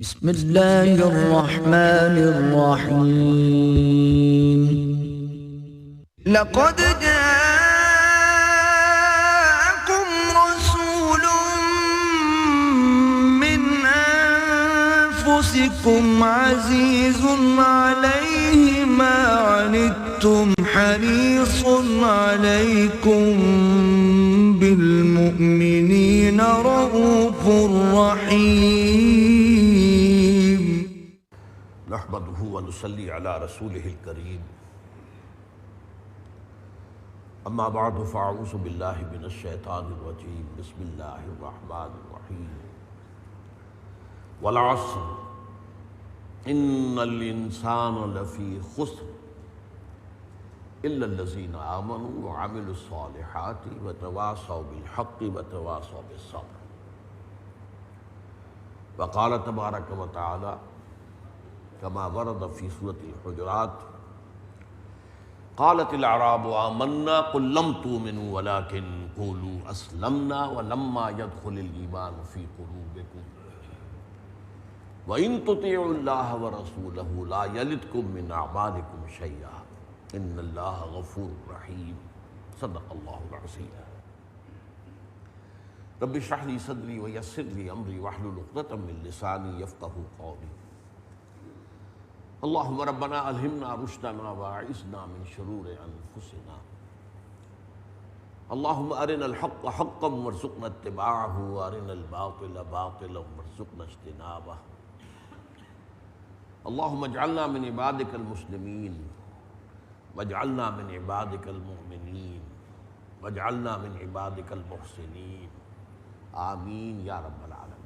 بسم اللہ الرحمن الرحیم لقد جاءكم رسول من أنفسكم عزيز عليه ما عنتم حريص عليكم بالمؤمنين رؤوف رحيم نحمده ونصلي على رسوله الكريم اما بعد فاعوذ بالله من الشيطان الرجيم بسم الله الرحمن الرحيم والعصر ان الانسان لفي خسر الا الذين امنوا وعملوا الصالحات وتواصوا بالحق وتواصوا بالصبر. وقال تبارك وتعالى كما ورد في سورة الحجرات قالت الأعراب آمنا قل لم تؤمنوا ولكن قولوا أسلمنا ولما يدخل الإيمان في قلوبكم وإن تطيعوا الله ورسوله لا يلدكم من أعمالكم شيئا إن الله غفور رحيم. صدق الله العظيم. رب اشرح لي صدري ويسر لي أمري واحلل عقدة من لساني يفقهوا قولي. اللهم ربنا ألهمنا رشدنا واعصمنا من شرور أنفسنا. اللهم أرنا الحق حقا وارزقنا اتباعه وأرنا الباطل باطلا وارزقنا اجتنابه. اللهم اجعلنا من عبادك المسلمين واجعلنا من عبادك المؤمنين واجعلنا من عبادك المحسنين آمین یا رب العالمین.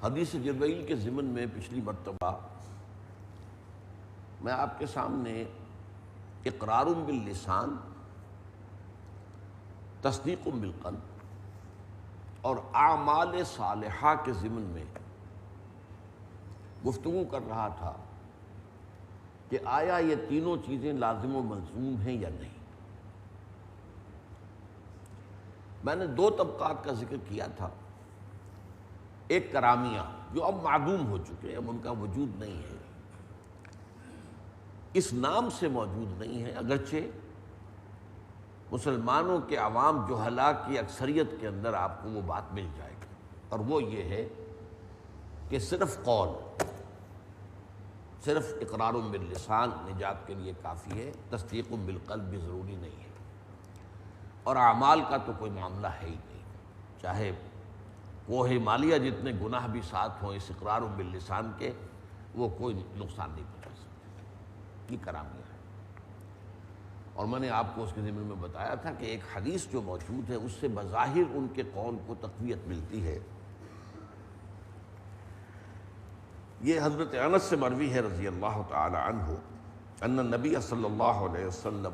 حدیث جبرائیل کے ضمن میں پچھلی مرتبہ میں آپ کے سامنے اقرار باللسان، تصدیق بالقلب اور اعمال صالحہ کے ضمن میں گفتگو کر رہا تھا کہ آیا یہ تینوں چیزیں لازم و ملزوم ہیں یا نہیں. میں نے دو طبقات کا ذکر کیا تھا. ایک کرامیہ جو اب معدوم ہو چکے ہیں، اب ان کا وجود نہیں ہے، اس نام سے موجود نہیں ہے، اگرچہ مسلمانوں کے عوام جہلاء کی اکثریت کے اندر آپ کو وہ بات مل جائے گی، اور وہ یہ ہے کہ صرف قول، صرف اقرار باللسان نجات کے لیے کافی ہے، تصدیق بالقلب بھی ضروری نہیں ہے، اور اعمال کا تو کوئی معاملہ ہے ہی نہیں. چاہے کوہ مالیہ جتنے گناہ بھی ساتھ ہوں اس اقرار باللسان کے، وہ کوئی نقصان نہیں پہنچا سکتے. یہ کرامیہ ہے. اور میں نے آپ کو اس کے ضمن میں بتایا تھا کہ ایک حدیث جو موجود ہے اس سے بظاہر ان کے قول کو تقویت ملتی ہے. یہ حضرت انس سے مروی ہے رضی اللہ تعالی عنہ ان النبی صلی اللہ علیہ وسلم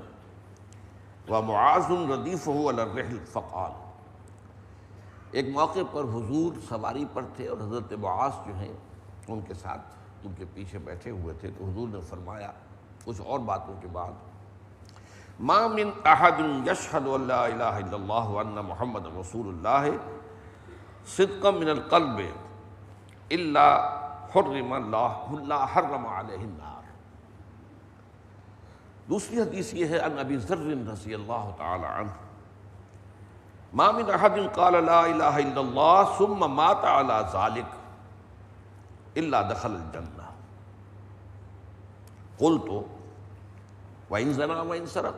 ومعاذ ردیفہ علی الرحل فقال. ایک موقع پر حضور سواری پر تھے اور حضرت معاذ جو ہیں ان کے ساتھ ان کے پیچھے بیٹھے ہوئے تھے، تو حضور نے فرمایا کچھ اور باتوں کے بعد، ما من احد یشہد ان لا الہ الا اللہ وان محمد رسول اللہ صدقا من القلب الا حرم اللہ حرم علیہ النار. دوسری حدیث یہ ہے ان ابی ذر رضی اللہ تعالی عنہ، ما من احد قال لا الہ الا اللہ ثم مات علی ذلک الا دخل الجنہ. قلت وإن زنا وإن سرق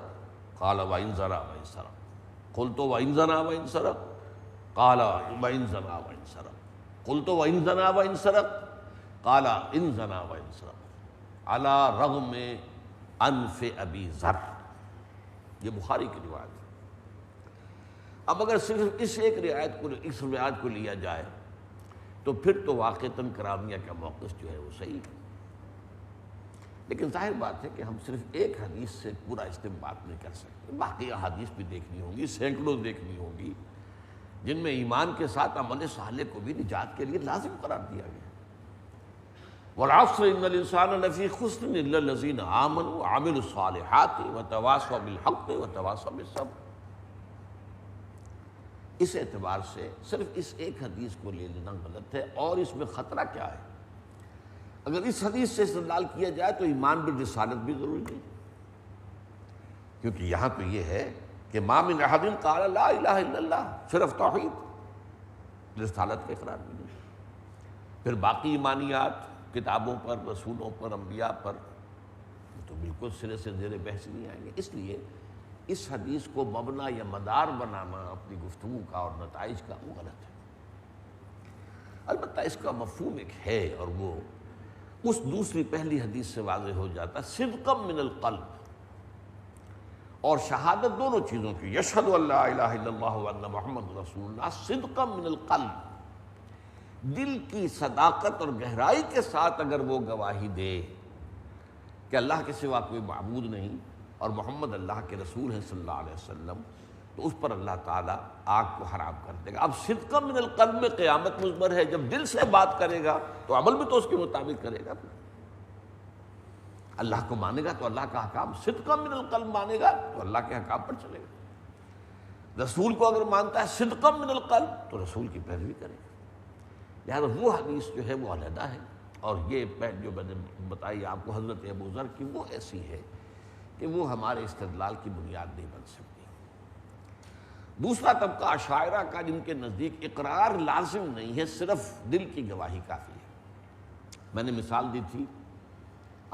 قال وإن زنا وإن سرق. قلت وإن زنا وإن سرق قال وإن زنا وإن سرق. قلت وإن زنا وإن سرق قال إن زنا وإن سرق على رغم انف ابی ذر. یہ بخاری کی روایت ہے. اب اگر صرف اس روایت کو لیا جائے تو پھر تو واقعتاً کرامیہ کا موقف جو ہے وہ صحیح ہے، لیکن ظاہر بات ہے کہ ہم صرف ایک حدیث سے پورا استنباط نہیں کر سکتے. باقی احادیث بھی دیکھنی ہوں گی، سینکڑوں دیکھنی ہوں گی جن میں ایمان کے ساتھ عمل صالح کو بھی نجات کے لیے لازم قرار دیا گیا. والعصر ان الانسان لفی خسر الا الذین آمنوا وعملوا الصالحات وتواصوا بالحق وتواصوا بالصبر. اس اعتبار سے صرف اس ایک حدیث کو لے لینا غلط ہے۔ اور اس میں خطرہ کیا ہے؟ اگر اس حدیث سے استدلال کیا جائے تو ایمان بالرسالت بھی ضروری نہیں، کیونکہ یہاں تو یہ ہے کہ ما من احد قال لا الہ الا اللہ، صرف توحید، رسالت کا اقرار بھی نہیں۔ پھر باقی ایمانیات کتابوں پر، رسولوں پر، انبیاء پر تو بالکل سرے سے زیر بحث نہیں آئیں گے۔ اس لیے اس حدیث کو مبنا یا مدار بنانا اپنی گفتگو کا اور نتائج کا وہ غلط ہے۔ البتہ اس کا مفہوم ایک ہے، اور وہ اس دوسری پہلی حدیث سے واضح ہو جاتا ہے، صدقا من القلب اور شہادت دونوں چیزوں کی، یشہد ان لا الہ الا اللہ وان محمد رسول اللہ، صدقا من القلب، دل کی صداقت اور گہرائی کے ساتھ اگر وہ گواہی دے کہ اللہ کے سوا کوئی معبود نہیں اور محمد اللہ کے رسول ہیں صلی اللہ علیہ وسلم، تو اس پر اللہ تعالیٰ آگ کو حرام کر دے گا۔ اب صدقا من القلب میں قیامت مضمر ہے، جب دل سے بات کرے گا تو عمل بھی تو اس کے مطابق کرے گا۔ اللہ کو مانے گا تو اللہ کا احکام، صدقا من القلب مانے گا تو اللہ کے احکام پر چلے گا۔ رسول کو اگر مانتا ہے صدقا من القلب تو رسول کی پیروی کرے گا۔ لہٰذا وہ حدیث جو ہے وہ علیحدہ ہے، اور یہ جو میں نے بتائی آپ کو حضرت ابو ذر کی، وہ ایسی ہے کہ وہ ہمارے استدلال کی بنیاد نہیں بن سکتی۔ دوسرا طبقہ اشاعرہ کا، جن کے نزدیک اقرار لازم نہیں ہے، صرف دل کی گواہی کافی ہے۔ میں نے مثال دی تھی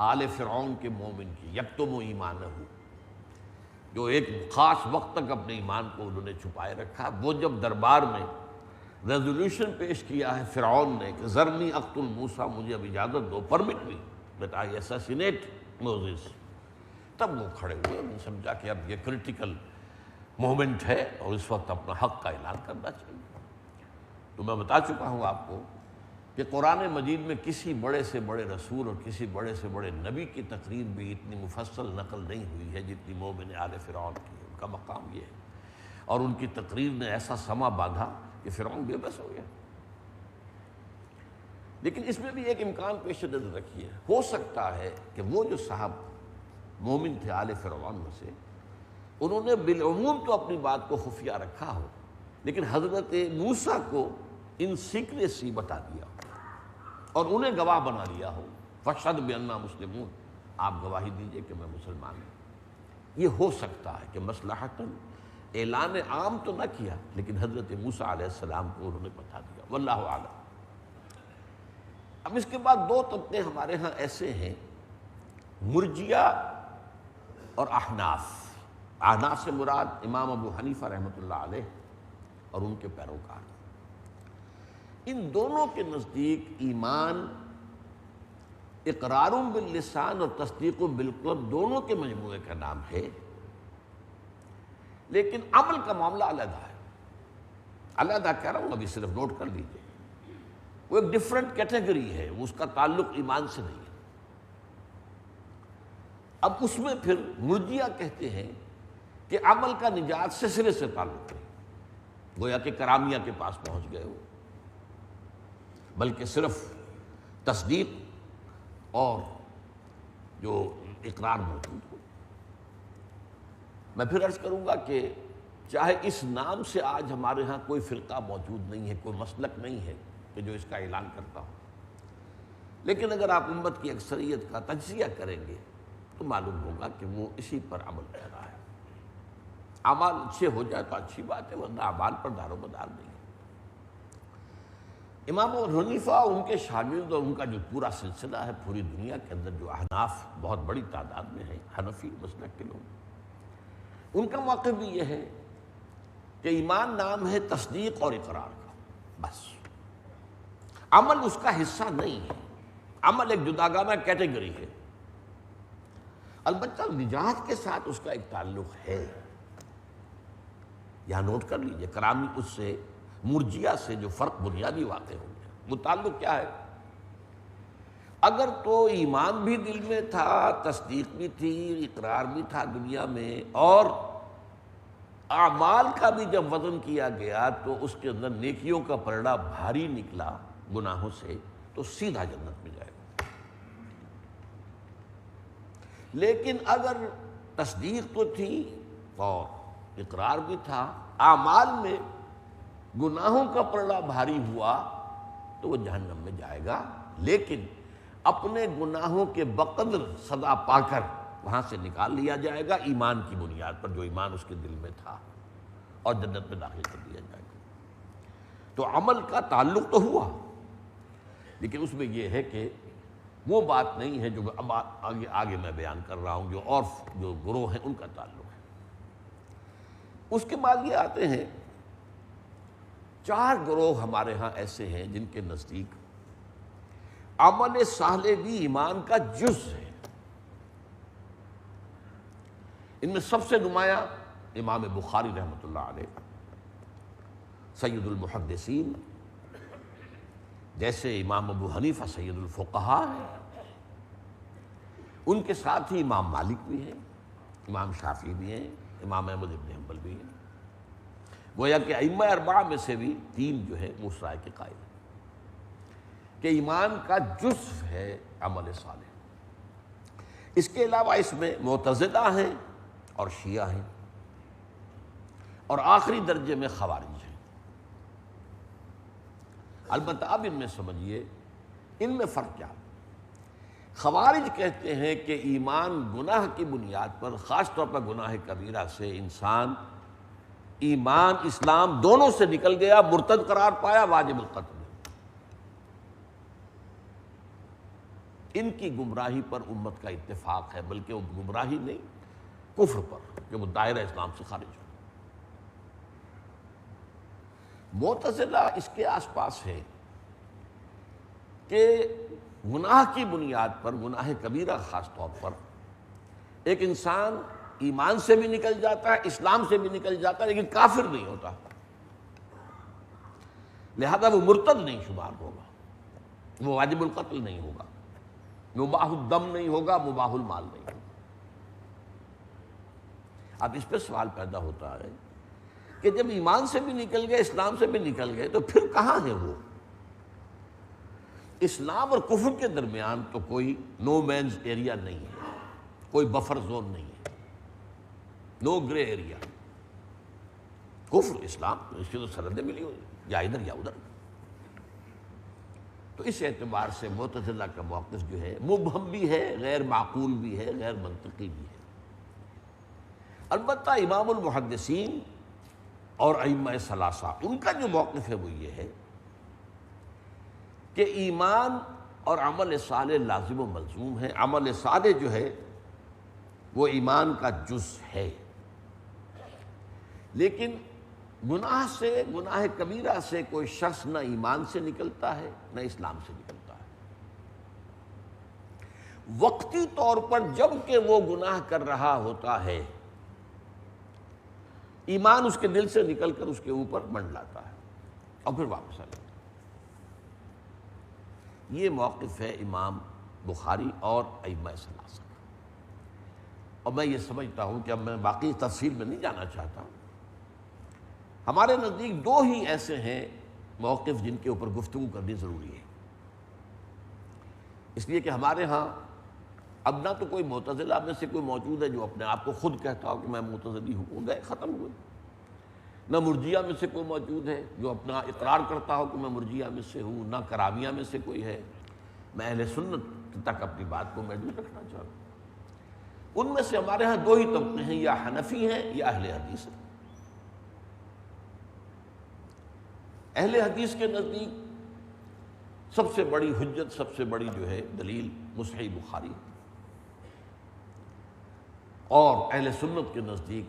آل فرعون کے مومن کی، یکتم ایمانہ، جو ایک خاص وقت تک اپنے ایمان کو انہوں نے چھپائے رکھا۔ وہ جب دربار میں ریزولوشن پیش کیا ہے فرعون نے کہ ذرنی اقتل موسیٰ، مجھے اب اجازت دو، permit me that I assassinate موزیس، تب وہ کھڑے ہوئے، انہوں نے سمجھا کہ اب یہ کرٹیکل مومنٹ ہے اور اس وقت اپنا حق کا اعلان کرنا چاہیے۔ تو میں بتا چکا ہوں آپ کو کہ قرآن مجید میں کسی بڑے سے بڑے رسول اور کسی بڑے سے بڑے نبی کی تقریر بھی اتنی مفصل نقل نہیں ہوئی ہے جتنی مومن آل فرعون کی۔ ان کا مقام یہ ہے، اور ان کی تقریر نے ایسا سما باندھا کہ فرعون بے بس ہو گیا۔ لیکن اس میں بھی ایک امکان پیش نظر رکھیے، ہو سکتا ہے کہ وہ جو صاحب مومن تھے آل فرعون میں سے، انہوں نے بالعموم تو اپنی بات کو خفیہ رکھا ہو، لیکن حضرت موسیٰ کو ان سیکریسی بتا دیا اور انہیں گواہ بنا لیا ہو، فاشہد بأننا مسلمون، آپ گواہی دیجئے کہ میں مسلمان ہوں۔ یہ ہو سکتا ہے کہ مصلحتاً اعلان عام تو نہ کیا، لیکن حضرت موسیٰ علیہ السلام کو انہوں نے بتا دیا، واللہ اعلم۔ اب اس کے بعد دو طبقے ہمارے ہاں ایسے ہیں، مرجیہ اور احناف۔ احناف سے مراد امام ابو حنیفہ رحمۃ اللہ علیہ اور ان کے پیروکار۔ ان دونوں کے نزدیک ایمان اقرار باللسان اور تصدیق بالقلب دونوں کے مجموعے کا نام ہے، لیکن عمل کا معاملہ علیحدہ ہے۔ علیحدہ کہہ رہا ہوں، ابھی صرف نوٹ کر لیجیے، وہ ایک ڈفرینٹ کیٹیگری ہے، اس کا تعلق ایمان سے نہیں ہے۔ اب اس میں پھر مرجیہ کہتے ہیں کہ عمل کا نجات سے سرے سے تعلق نہیں، گویا کہ کرامیہ کے پاس پہنچ گئے ہو، بلکہ صرف تصدیق اور جو اقرار موجود ہو۔ میں پھر عرض کروں گا کہ چاہے اس نام سے آج ہمارے ہاں کوئی فرقہ موجود نہیں ہے، کوئی مسلک نہیں ہے کہ جو اس کا اعلان کرتا ہو، لیکن اگر آپ امت کی اکثریت کا تجزیہ کریں گے تو معلوم ہوگا کہ وہ اسی پر عمل کر رہا ہے۔ اعمال اچھے ہو جائے تو اچھی بات ہے، ورنہ اعمال پر دار و مدار نہیں ہے۔ امام ابو حنیفہ، ان کے شاگرد اور ان کا جو پورا سلسلہ ہے، پوری دنیا کے اندر جو احناف بہت بڑی تعداد میں ہیں، حنفی مسلک کے لوگ، ان کا موقف بھی یہ ہے کہ ایمان نام ہے تصدیق اور اقرار کا، بس عمل اس کا حصہ نہیں ہے۔ عمل ایک جداگانہ کیٹیگری ہے، البتہ نجات کے ساتھ اس کا ایک تعلق ہے۔ یہاں نوٹ کر لیجئے، کرامی اس سے مرجیہ سے جو فرق بنیادی واقع ہو گیا، وہ تعلق کیا ہے؟ اگر تو ایمان بھی دل میں تھا، تصدیق بھی تھی، اقرار بھی تھا دنیا میں، اور اعمال کا بھی جب وزن کیا گیا تو اس کے اندر نیکیوں کا پلڑا بھاری نکلا گناہوں سے، تو سیدھا جنت میں جائے گا۔ لیکن اگر تصدیق تو تھی اور اقرار بھی تھا، اعمال میں گناہوں کا پلڑا بھاری ہوا تو وہ جہنم میں جائے گا، لیکن اپنے گناہوں کے بقدر سزا پا کر وہاں سے نکال لیا جائے گا ایمان کی بنیاد پر، جو ایمان اس کے دل میں تھا، اور جنت میں داخل کر دیا جائے گا۔ تو عمل کا تعلق تو ہوا، لیکن اس میں یہ ہے کہ وہ بات نہیں ہے جو اب آگے میں بیان کر رہا ہوں، جو اور جو گروہ ہیں ان کا تعلق ہے۔ اس کے بعد یہ آتے ہیں 4 گروہ ہمارے ہاں ایسے ہیں جن کے نزدیک عمل صالح بھی ایمان کا جز ہے۔ ان میں سب سے نمایاں امام بخاری رحمۃ اللہ علیہ، سید المحدثین، جیسے امام ابو حنیفہ سید الفقہاء ہیں، ان کے ساتھ ہی امام مالک بھی ہیں، امام شافعی بھی ہیں، امام احمد بن حنبل بھی ہیں۔ گویا کہ ائمہ 4 میں سے بھی 3 جو ہے وہ اس رائے کے قائل ہیں کہ ایمان کا جزو ہے عمل صالح۔ اس کے علاوہ اس میں معتزلہ ہیں اور شیعہ ہیں، اور آخری درجے میں خوارج ہیں۔ البتہ اب ان میں سمجھیے ان میں فرق کیا ہے۔ خوارج کہتے ہیں کہ ایمان گناہ کی بنیاد پر، خاص طور پر گناہ کبیرہ سے انسان ایمان اسلام دونوں سے نکل گیا، مرتد قرار پایا، واجب القتل۔ ان کی گمراہی پر امت کا اتفاق ہے، بلکہ وہ گمراہی نہیں، کفر پر، کہ وہ دائرہ اسلام سے خارج ہو۔ معتزلہ اس کے آس پاس ہے کہ گناہ کی بنیاد پر، گناہ کبیرہ خاص طور پر، ایک انسان ایمان سے بھی نکل جاتا ہے، اسلام سے بھی نکل جاتا ہے، لیکن کافر نہیں ہوتا، لہذا وہ مرتد نہیں شمار ہوگا، وہ واجب القتل نہیں ہوگا، مباح الدم نہیں ہوگا، مباح المال نہیں ہوگا۔ اب اس پہ سوال پیدا ہوتا ہے کہ جب ایمان سے بھی نکل گئے، اسلام سے بھی نکل گئے، تو پھر کہاں ہے وہ؟ اسلام اور کفر کے درمیان تو کوئی نو مینز ایریا نہیں ہے، کوئی بفر زون نہیں ہے، نو گرے ایریا۔ کفر اسلام اس کی تو سرحدیں ملی ہوئی، یا ادھر یا ادھر۔ تو اس اعتبار سے معتزلہ کا موقف جو ہے مبہم بھی ہے، غیر معقول بھی ہے، غیر منطقی بھی ہے۔ البتہ امام المحدثین اور ائمہ ثلاثہ، ان کا جو موقف ہے وہ یہ ہے کہ ایمان اور عمل صالح لازم و ملزوم ہے۔ عمل صالح جو ہے وہ ایمان کا جز ہے، لیکن گناہ سے، گناہ کبیرہ سے کوئی شخص نہ ایمان سے نکلتا ہے نہ اسلام سے نکلتا ہے۔ وقتی طور پر جب کہ وہ گناہ کر رہا ہوتا ہے، ایمان اس کے دل سے نکل کر اس کے اوپر منڈلاتا ہے اور پھر واپس آ جاتا ہے۔ یہ موقف ہے امام بخاری اور ائمہ ثلاثہ کا، اور میں یہ سمجھتا ہوں کہ اب میں باقی تفصیل میں نہیں جانا چاہتا ہوں۔ ہمارے نزدیک 2 ہی ایسے ہیں موقف جن کے اوپر گفتگو کرنی ضروری ہے، اس لیے کہ ہمارے ہاں اب نہ تو کوئی معتزلہ میں سے کوئی موجود ہے جو اپنے آپ کو خود کہتا ہو کہ میں معتزلی ہوں، وہ گئے، ختم ہوئے۔ نہ مرجیہ میں سے کوئی موجود ہے جو اپنا اقرار کرتا ہو کہ میں مرجیہ میں سے ہوں، نہ کرامیہ میں سے کوئی ہے۔ میں اہل سنت تک اپنی بات کو محدود رکھنا چاہتا ہوں۔ ان میں سے ہمارے ہاں 2 ہی طبقے ہیں، یا حنفی ہیں یا اہل حدیث ہیں۔ اہل حدیث کے نزدیک سب سے بڑی حجت، سب سے بڑی جو ہے دلیل صحیح بخاری، اور اہل سنت کے نزدیک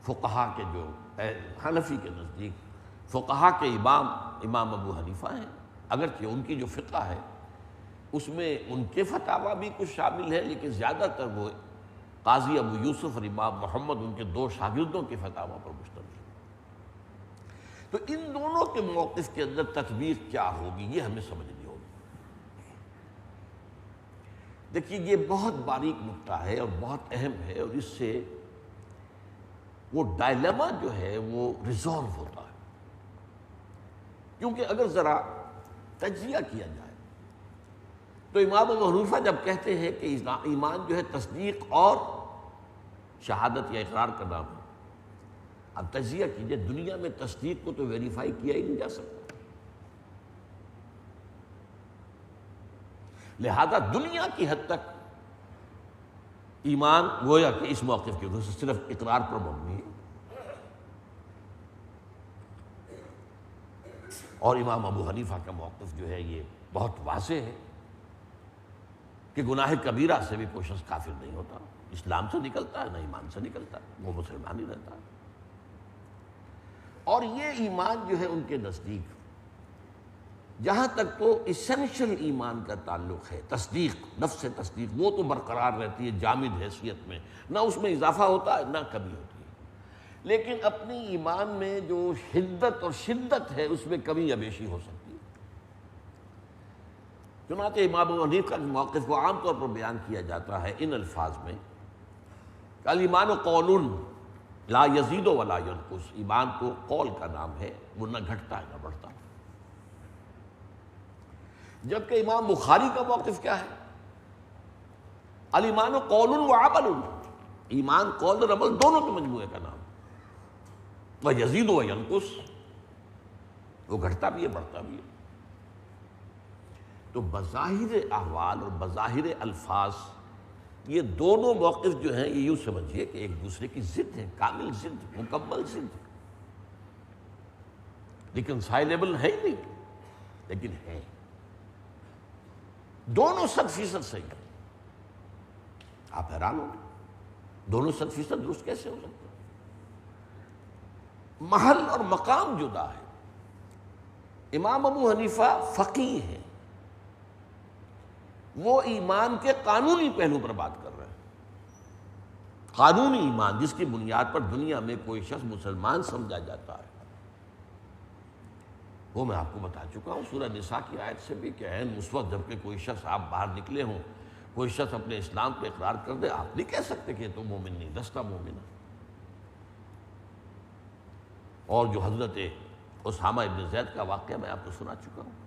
فقہا کے، جو حنفی کے نزدیک فقہا کے امام ابو حنیفہ ہیں، اگرچہ ان کی جو فقہ ہے اس میں ان کے فتاویٰ بھی کچھ شامل ہے، لیکن زیادہ تر وہ قاضی ابو یوسف اور امام محمد، ان کے 2 شاگردوں کے فتاویٰ پر مشتمل ہے۔ تو ان دونوں کے موقف کے اندر تطبیق کیا ہوگی، یہ ہمیں سمجھنی ہوگی۔ دیکھیے یہ بہت باریک نکتہ ہے اور بہت اہم ہے، اور اس سے وہ ڈائلیما جو ہے وہ ریزالو ہوتا ہے۔ کیونکہ اگر ذرا تجزیہ کیا جائے تو امام ابو حنیفہ جب کہتے ہیں کہ ایمان جو ہے تصدیق اور شہادت یا اقرار کا نام ہے، اب تجزیہ کیجئے، دنیا میں تصدیق کو تو ویریفائی کیا ہی نہیں جا سکتا، لہذا دنیا کی حد تک ایمان گویا کہ اس موقف کی وجہ سے صرف اقرار پر مبنی ہے۔ اور امام ابو حنیفہ کا موقف جو ہے یہ بہت واضح ہے کہ گناہ کبیرہ سے بھی کوئی شخص کافر نہیں ہوتا، اسلام سے نکلتا ہے نہ ایمان سے نکلتا ہے، وہ مسلمان ہی رہتا ہے۔ اور یہ ایمان جو ہے ان کے نزدیک جہاں تک تو اسینشل ایمان کا تعلق ہے، تصدیق، نفس تصدیق، وہ تو برقرار رہتی ہے جامد حیثیت میں، نہ اس میں اضافہ ہوتا ہے نہ کمی ہوتی ہے، لیکن اپنی ایمان میں جو حدت اور شدت ہے اس میں کمی یا بیشی ہو سکتی ہے۔ چنانچہ امام ابو حنیفہ کے موقف کو عام طور پر بیان کیا جاتا ہے ان الفاظ میں کہ الایمان قول لا یزید ولا ینقص، ایمان تو قول کا نام ہے، وہ نہ گھٹتا ہے نہ بڑھتا ہے۔ جبکہ امام بخاری کا موقف کیا ہے؟ الایمان قول و عمل، ایمان قول اور عمل دونوں کے مجموعے کا نام، وہ یزید و ینقص، وہ گھٹتا بھی ہے بڑھتا بھی ہے۔ تو بظاہر احوال اور بظاہر الفاظ یہ دونوں موقف جو ہیں یہ یوں سمجھیے کہ ایک دوسرے کی ضد ہے، کامل ضد، مکمل ضد، ریکنسائلیبل ہے ہی نہیں، لیکن ہے، دونوں 100% صحیح ہیں۔ آپ حیران ہوں گے دونوں 100% درست کیسے ہو سکتے ہیں؟ محل اور مقام جدا ہے۔ امام ابو حنیفہ فقیہ ہیں، وہ ایمان کے قانونی پہلو پر بات کر رہے ہیں، قانونی ایمان جس کی بنیاد پر دنیا میں کوئی شخص مسلمان سمجھا جاتا ہے، وہ میں آپ کو بتا چکا ہوں سورہ نساء کی آیت سے بھی کہ عین اس وقت جب کہ کوئی شخص آپ باہر نکلے ہوں، کوئی شخص اپنے اسلام پہ اقرار کر دے، آپ نہیں کہہ سکتے کہ تو مومن نہیں، دستہ مومن ہے۔ اور جو حضرت اسامہ ابن زید کا واقعہ میں آپ کو سنا چکا ہوں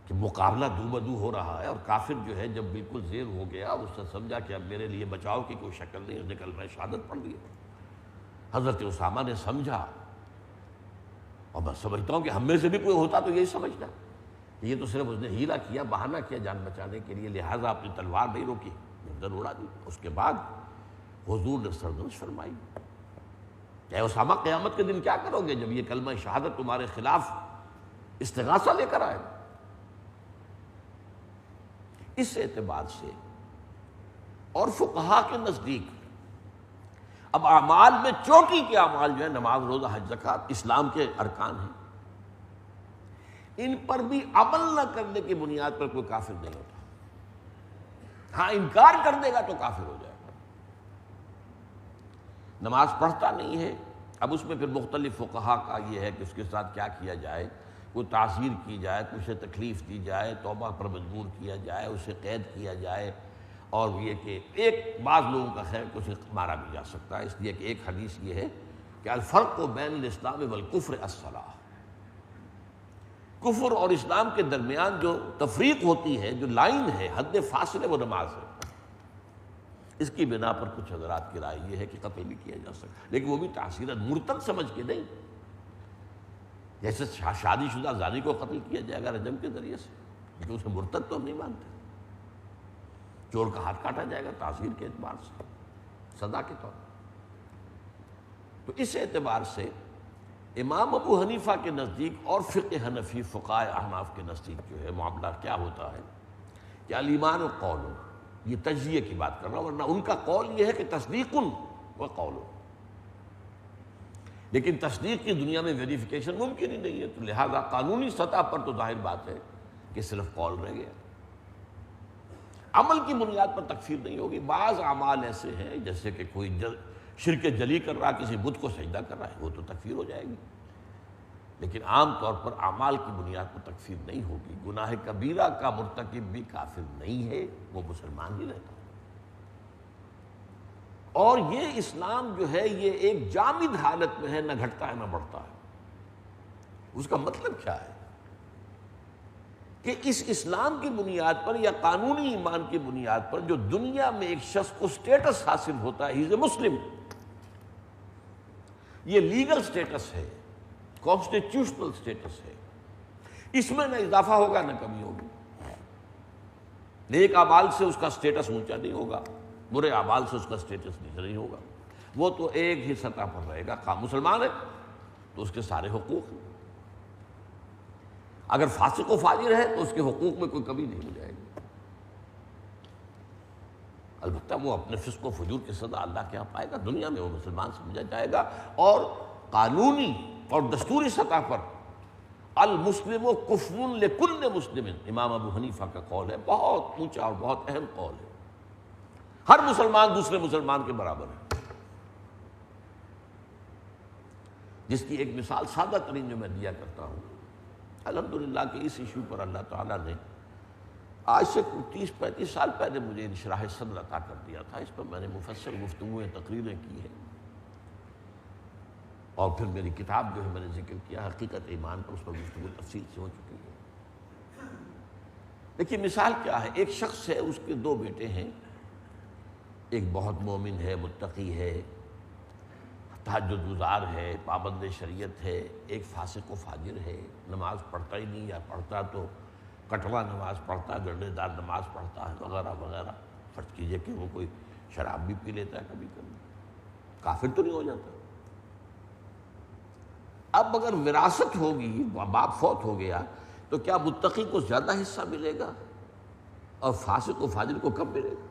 کہ مقابلہ دو بدو ہو رہا ہے، اور کافر جو ہے جب بالکل زیر ہو گیا اس نے سمجھا کہ اب میرے لیے بچاؤ کی کوئی شکل نہیں، اس نے کلمہ شہادت پڑھ لیا۔ حضرت اسامہ نے سمجھا، اور میں سمجھتا ہوں کہ ہم میں سے بھی کوئی ہوتا تو یہی سمجھتا کہ یہ تو صرف اس نے ہیلا کیا، بہانہ کیا جان بچانے کے لیے، لہٰذا اپنی تلوار نہیں روکی، گردن اڑا دی۔ اس کے بعد حضور نے سرزنش فرمائی، اے اسامہ قیامت کے دن کیا کرو گے جب یہ کلمہ شہادت تمہارے خلاف استغاثہ لے کر آئے؟ اس اعتبار سے اور فقہا کے نزدیک اب اعمال میں چوٹی کے اعمال جو ہے نماز، روزہ، حج، زکوٰۃ، اسلام کے ارکان ہیں، ان پر بھی عمل نہ کرنے کی بنیاد پر کوئی کافر نہیں ہوتا۔ ہاں انکار کر دے گا تو کافر ہو جائے گا۔ نماز پڑھتا نہیں ہے، اب اس میں پھر مختلف فقہا کا یہ ہے کہ اس کے ساتھ کیا کیا جائے، کوئی تعزیر کی جائے، اسے تکلیف دی جائے، توبہ پر مجبور کیا جائے، اسے قید کیا جائے، اور یہ کہ ایک بعض لوگوں کا خیر کہ اسے مارا بھی جا سکتا ہے، اس لیے کہ ایک حدیث یہ ہے کہ الفرق بین الاسلام والکفر الصلاۃ، کفر اور اسلام کے درمیان جو تفریق ہوتی ہے، جو لائن ہے، حد فاصلے، وہ نماز ہے۔ اس کی بنا پر کچھ حضرات کی رائے یہ ہے کہ قتل بھی کیا جا سکتا، لیکن وہ بھی تعصیراً مرتد سمجھ کے نہیں، جیسے شادی شدہ زانی کو قتل کیا جائے گا رجم کے ذریعے سے، کیونکہ اسے مرتد تو ہم نہیں مانتے۔ چور کا ہاتھ کاٹا جائے گا تعزیر کے اعتبار سے، سزا کے طور پر۔ تو اس اعتبار سے امام ابو حنیفہ کے نزدیک اور فقہ حنفی، فقہائے احناف کے نزدیک جو ہے معاملہ کیا ہوتا ہے کہ الایمان قول، یہ تجزیے کی بات کر رہا ہوں، ورنہ ان کا قول یہ ہے کہ تصدیق و قول، لیکن تصدیق کی دنیا میں ویریفیکیشن ممکن ہی نہیں ہے، تو لہذا قانونی سطح پر تو ظاہر بات ہے کہ صرف قول رہ گیا، عمل کی بنیاد پر تکفیر نہیں ہوگی۔ بعض اعمال ایسے ہیں جیسے کہ کوئی شرک جلی کر رہا، کسی بت کو سجدہ کر رہا ہے، وہ تو تکفیر ہو جائے گی، لیکن عام طور پر اعمال کی بنیاد پر تکفیر نہیں ہوگی۔ گناہ کبیرہ کا مرتکب بھی کافر نہیں ہے، وہ مسلمان ہی رہتا ہے۔ اور یہ اسلام جو ہے یہ ایک جامد حالت میں ہے، نہ گھٹتا ہے نہ بڑھتا ہے۔ اس کا مطلب کیا ہے کہ اس اسلام کی بنیاد پر یا قانونی ایمان کی بنیاد پر جو دنیا میں ایک شخص کو سٹیٹس حاصل ہوتا ہے، ہی از اے مسلم، یہ لیگل سٹیٹس ہے، کانسٹیٹیوشنل سٹیٹس ہے، اس میں نہ اضافہ ہوگا نہ کمی ہوگی۔ نیک اعمال سے اس کا سٹیٹس اونچا نہیں ہوگا، برے اعمال سے اس کا سٹیٹس نیچا نہیں ہوگا، وہ تو ایک ہی سطح پر رہے گا۔ مسلمان ہے تو اس کے سارے حقوق ہیں، اگر فاسق و فاجر ہے تو اس کے حقوق میں کوئی کمی نہیں ہو جائے گی۔ البتہ وہ اپنے فسق و فجور کی سزا اللہ کے ہاں پائے گا، دنیا میں وہ مسلمان سمجھا جائے گا، اور قانونی اور دستوری سطح پر المسلم کفر لکل مسلم، امام ابو حنیفہ کا قول ہے، بہت اونچا اور بہت اہم قول ہے۔ ہر مسلمان دوسرے مسلمان کے برابر ہے، جس کی ایک مثال سادہ ترین جو میں دیا کرتا ہوں، الحمدللہ کہ اس ایشو پر اللہ تعالیٰ نے آج سے 30-35 سال پہلے مجھے انشراح صدر عطا کر دیا تھا، اس پر میں نے مفصل گفتگویں تقریریں کی ہیں، اور پھر میری کتاب جو ہے میں نے ذکر کیا حقیقت ایمان پر، اس پر گفتگو تفصیل سے ہو چکی ہے۔ دیکھیے مثال کیا ہے، ایک شخص ہے، اس کے 2 بیٹے ہیں، ایک بہت مومن ہے، متقی ہے، تہجد گزار ہے، پابند شریعت ہے، ایک فاسق و فاجر ہے، نماز پڑھتا ہی نہیں، یا پڑھتا تو کٹوا نماز پڑھتا ہے، گردے دار نماز پڑھتا ہے، وغیرہ وغیرہ۔ فرض کیجئے کہ وہ کوئی شراب بھی پی لیتا ہے کبھی کبھی، کافر تو نہیں ہو جاتا۔ اب اگر وراثت ہوگی، باپ فوت ہو گیا، تو کیا متقی کو زیادہ حصہ ملے گا اور فاسق و فاجر کو کم ملے گا؟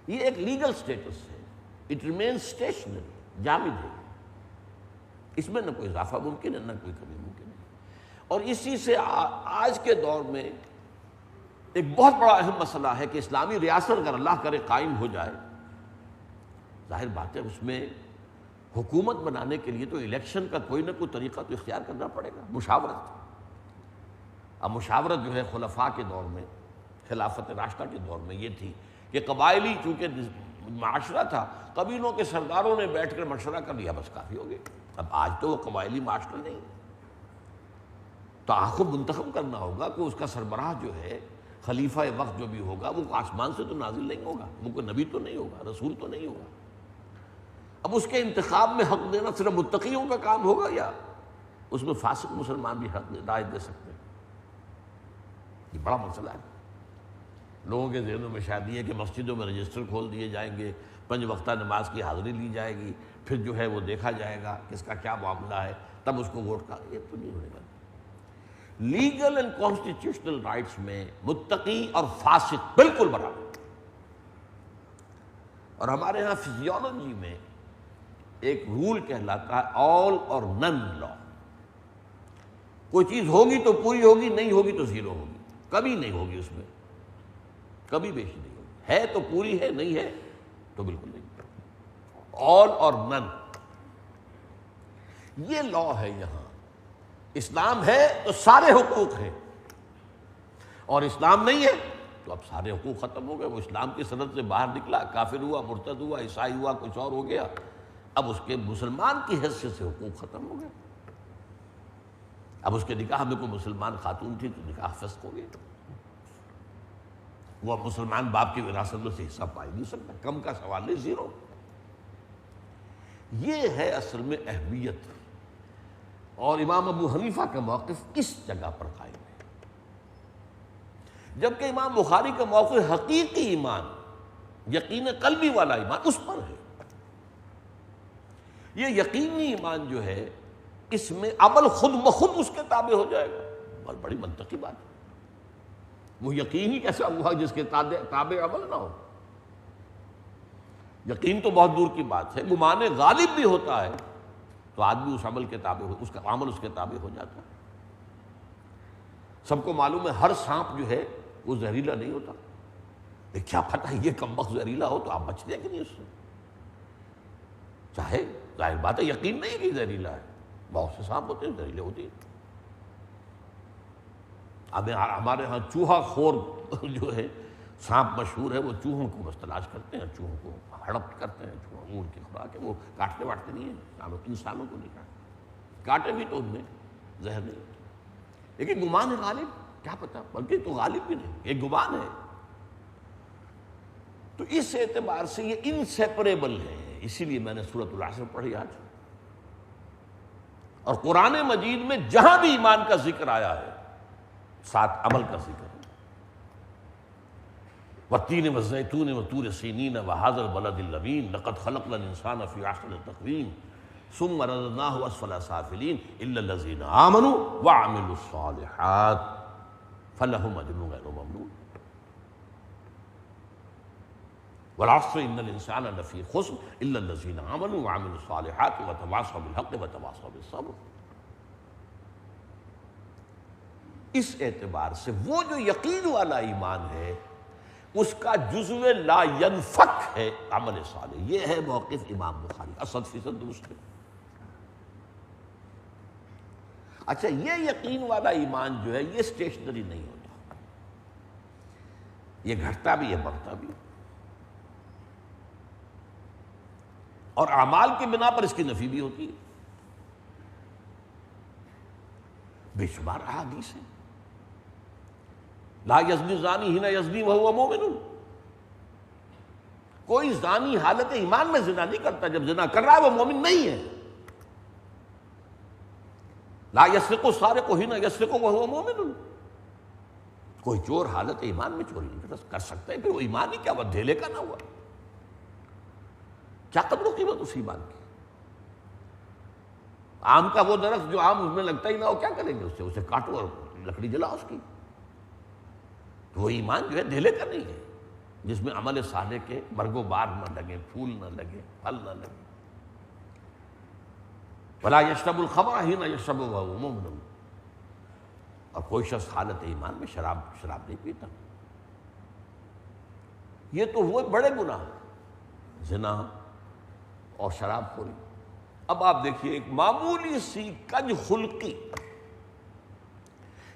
یہ ایک لیگل سٹیٹس ہے، اٹ ریمینز اسٹیشنری، جامد ہے، اس میں نہ کوئی اضافہ ممکن ہے نہ کوئی کمی ممکن ہے۔ اور اسی سے آج کے دور میں ایک بہت بڑا اہم مسئلہ ہے کہ اسلامی ریاست اگر اللہ کرے قائم ہو جائے، ظاہر بات ہے اس میں حکومت بنانے کے لیے تو الیکشن کا کوئی نہ کوئی طریقہ تو اختیار کرنا پڑے گا، مشاورت۔ اب مشاورت جو ہے خلفاء کے دور میں، خلافت راشدہ کے دور میں یہ تھی کہ قبائلی چونکہ معاشرہ تھا، قبیلوں کے سرداروں نے بیٹھ کر مشورہ کر لیا، بس کافی ہو گئے۔ اب آج تو وہ قبائلی معاشرہ نہیں، تو آخر منتخب کرنا ہوگا کہ اس کا سربراہ جو ہے، خلیفہ وقت جو بھی ہوگا، وہ آسمان سے تو نازل نہیں ہوگا، وہ کوئی نبی تو نہیں ہوگا، رسول تو نہیں ہوگا۔ اب اس کے انتخاب میں حق دینا صرف متقیوں کا کام ہوگا، یا اس میں فاسق مسلمان بھی حق رائے دے سکتے ہیں؟ یہ بڑا مسئلہ ہے۔ لوگوں کے ذہنوں میں شاید یہ ہے کہ مسجدوں میں رجسٹر کھول دیے جائیں گے، 5 وقتہ نماز کی حاضری لی جائے گی، پھر جو ہے وہ دیکھا جائے گا کس کا کیا معاملہ ہے، تب اس کو ووٹ کا۔ یہ تو نہیں ہونے والا۔ لیگل اینڈ کانسٹیٹیوشنل رائٹس میں متقی اور فاسق بالکل برابر۔ اور ہمارے ہاں فزیولوجی میں ایک رول کہلاتا ہے آل اور نن لا۔ کوئی چیز ہوگی تو پوری ہوگی، نہیں ہوگی تو زیرو ہوگی، کبھی نہیں ہوگی، اس میں کبھی بیشی نہیں ہوگی، ہے تو پوری ہے، نہیں ہے تو بالکل نہیں۔ آل اور نن، یہ لا ہے یہاں۔ اسلام ہے تو سارے حقوق ہیں، اور اسلام نہیں ہے تو اب سارے حقوق ختم ہو گئے۔ وہ اسلام کی سند سے باہر نکلا، کافر ہوا، مرتد ہوا، عیسائی ہوا، کچھ اور ہو گیا، اب اس کے مسلمان کی حیثیت سے حقوق ختم ہو گئے۔ اب اس کے نکاح میں کوئی مسلمان خاتون تھی تو نکاح فسخ ہو گیا، وہ اب مسلمان باپ کی وراثت میں سے حصہ پا ہی نہیں سکتا، کم کا سوال نہیں، زیرو۔ یہ ہے اصل میں اہمیت، اور امام ابو حنیفہ کا موقف اس جگہ پر قائم ہے، جبکہ امام بخاری کا موقف حقیقی ایمان، یقین قلبی والا ایمان اس پر ہے۔ یہ یقینی ایمان جو ہے، اس میں عمل خود بخود اس کے تابع ہو جائے گا، بہت بڑی منطقی بات ہے۔ وہ یقین ہی کیسا ہوا جس کے تابع عمل نہ ہو؟ یقین تو بہت دور کی بات ہے، گمان غالب بھی ہوتا ہے تو آدمی اس عمل کے تابع اس کا عمل اس کے تابع ہو جاتا ہے۔ سب کو معلوم ہے ہر سانپ جو ہے وہ زہریلا نہیں ہوتا، لیکن کیا پتہ یہ کمبخت زہریلا ہو تو آپ بچ جائیں کہ نہیں اس سے؟ چاہے ظاہر بات ہے یقین نہیں کہ زہریلا ہے، بہت سے سانپ ہوتے ہیں زہریلے ہوتے ہیں۔ اب ہمارے ہاں چوہا خور جو ہے سانپ مشہور ہے، وہ چوہوں کو بس تلاش کرتے ہیں، چوہوں کو ہڑپ کرتے ہیں، چوہوں ان کی خوراک ہے، وہ کاٹتے واٹتے نہیں ہیں، انسانوں کو نہیں کاٹتے بھی تو ان میں زہر نہیں ہوتا، لیکن گمان ہے غالب، کیا پتہ، بلکہ تو غالب بھی نہیں، ایک گمان ہے۔ تو اس اعتبار سے یہ انسیپریبل ہے، اسی لیے میں نے سورۃ العصر پڑھی آج. اور قرآن مجید میں جہاں بھی ایمان کا ذکر آیا ہے ساتھ عمل کا ذکر ہے. والتین والزیتون وطور سینین وہذا البلد الامین لقد خلقنا الانسان فی احسن تقویم ثم رددناہ اسفل سافلین الا الذین آمنوا وعملوا الصالحات فلہم اجر غیر ممنون. والعصر ان الانسان لفی خسر الا الذین آمنوا وعملوا الصالحات وتواصوا بالحق وتواصوا بالصبر. اس اعتبار سے وہ جو یقین والا ایمان ہے اس کا جزو لا ینفک ہے عمل صالح. یہ ہے موقف امام بخاری 100% درست ہے. اچھا یہ یقین والا ایمان جو ہے یہ اسٹیشنری نہیں ہوتا، یہ گھٹتا بھی ہے بڑھتا بھی. اور اعمال کی بنا پر اس کی نفی بھی ہوتی ہے. بے شمار احادیث ہیں. لا یزنی زانی حین یزنی وہو مومن. کوئی زانی حالت ایمان میں زنا نہیں کرتا، جب زنا کر رہا ہے وہ مومن نہیں ہے. لا یسرق السارق حین یسرق وہو مومن. کوئی چور حالت ایمان میں چوری نہیں کر سکتا ہے، پھر وہ ایمان ہی کیا ہوا، دھیلے کا نہ ہوا. کیا قدر و قیمت اس ایمان کی. آم کا وہ درخت جو آم اس میں لگتا ہی نہ ہو کیا کریں گے اس سے؟ اسے کاٹو اور لکڑی جلاؤ اس کی. تو وہ ایمان جو ہے دھیلے کا نہیں ہے جس میں عمل صالح کے برگ و بار نہ لگے، پھول نہ لگے، پھل نہ لگے. ولا یشرب الخمر حین یشرب وہو مؤمن. اور کوئی شخص حالت ایمان میں شراب نہیں پیتا. یہ تو وہ بڑے گناہ زنا اور شراب خوری. اب آپ دیکھیے ایک معمولی سی کج خلقی